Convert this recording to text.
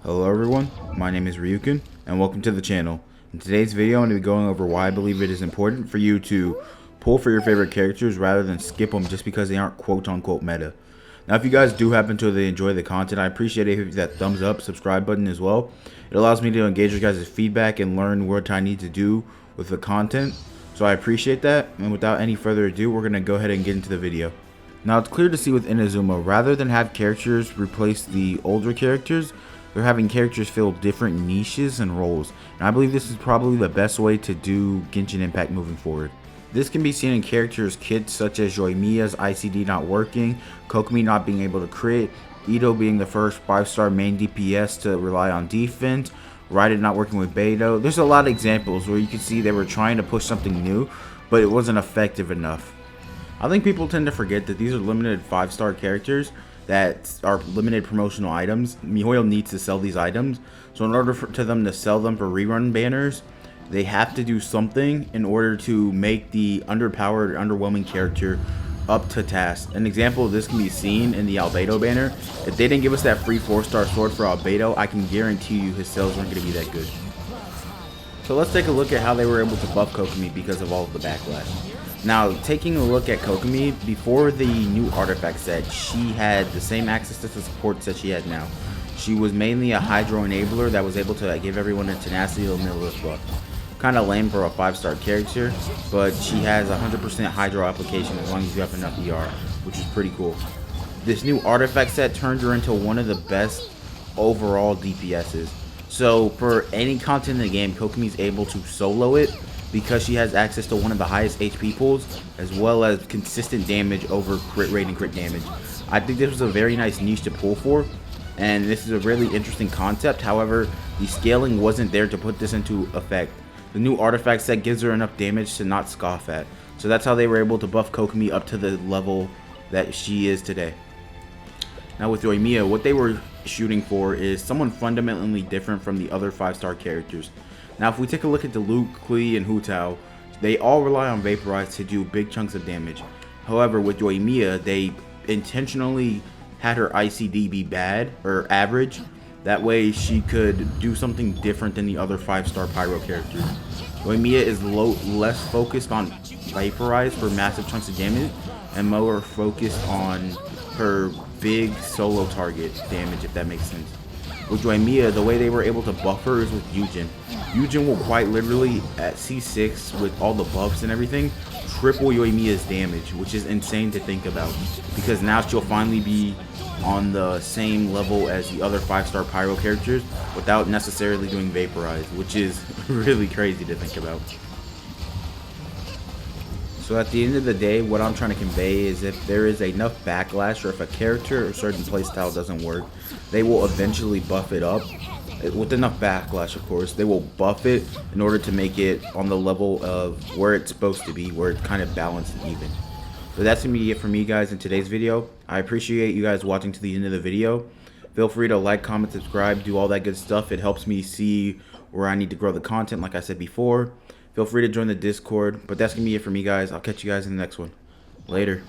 Hello everyone, my name is Ryukin, and welcome to the channel. In today's video, I'm going to be going over why I believe it is important for you to pull for your favorite characters rather than skip them just because they aren't quote-unquote meta. Now, if you guys do happen to enjoy the content, I appreciate it if you hit that thumbs up, subscribe button as well. It allows me to engage your guys' feedback and learn what I need to do with the content, so I appreciate that. And without any further ado, we're going to go ahead and get into the video. Now, it's clear to see with Inazuma, rather than have characters replace the older characters, they're having characters fill different niches and roles, and I believe this is probably the best way to do Genshin Impact moving forward. This can be seen in characters kits such as Yoimiya's ICD not working, Kokomi not being able to crit, Ito being the first 5-star main DPS to rely on defense, Raiden not working with Beidou. There's a lot of examples where you can see they were trying to push something new, but it wasn't effective enough. I think people tend to forget that these are limited 5-star characters that are limited promotional items. Mihoyo needs to sell these items, so in order for them to sell them for rerun banners, they have to do something in order to make the underpowered, underwhelming character up to task. An example of this can be seen in the Albedo banner. If they didn't give us that free 4-star sword for Albedo, I can guarantee you his sales weren't going to be that good. So let's take a look at how they were able to buff Kokomi because of all of the backlash. Now, taking a look at Kokomi, before the new artifact set, she had the same access to the supports that she had now. She was mainly a Hydro enabler that was able to give everyone a tenacity of Lilith buff. Kind of lame for a 5-star character, but she has 100% Hydro application as long as you have enough ER, which is pretty cool. This new artifact set turned her into one of the best overall DPSs. So for any content in the game, Kokomi's able to solo it because she has access to one of the highest HP pools, as well as consistent damage over crit rate and crit damage. I think this was a very nice niche to pull for, and this is a really interesting concept. However, the scaling wasn't there to put this into effect. The new artifact set gives her enough damage to not scoff at. So that's how they were able to buff Kokomi up to the level that she is today. Now with Yoimiya, what they were shooting for is someone fundamentally different from the other 5-star characters. Now if we take a look at the Luke, Klee, and Hu Tao, they all rely on Vaporize to do big chunks of damage. However, with Yoimiya, they intentionally had her ICD be bad or average. That way she could do something different than the other 5-star Pyro characters. Yoimiya is less focused on Vaporize for massive chunks of damage and more focused on her big solo target damage, if that makes sense. With Yoimiya, the way they were able to buff her is with Yujin. Yujin will quite literally, at C6 with all the buffs and everything, triple Yoimiya's damage, which is insane to think about. Because now she'll finally be on the same level as the other 5-star Pyro characters without necessarily doing Vaporize, which is really crazy to think about. So at the end of the day, what I'm trying to convey is if there is enough backlash, or if a character or certain playstyle doesn't work, they will eventually buff it up. With enough backlash, of course, they will buff it in order to make it on the level of where it's supposed to be, where it's kind of balanced and even. So that's going to be it for me, guys, in today's video. I appreciate you guys watching to the end of the video. Feel free to like, comment, subscribe, do all that good stuff. It helps me see where I need to grow the content, like I said before. Feel free to join the Discord. But that's going to be it for me, guys. I'll catch you guys in the next one. Later.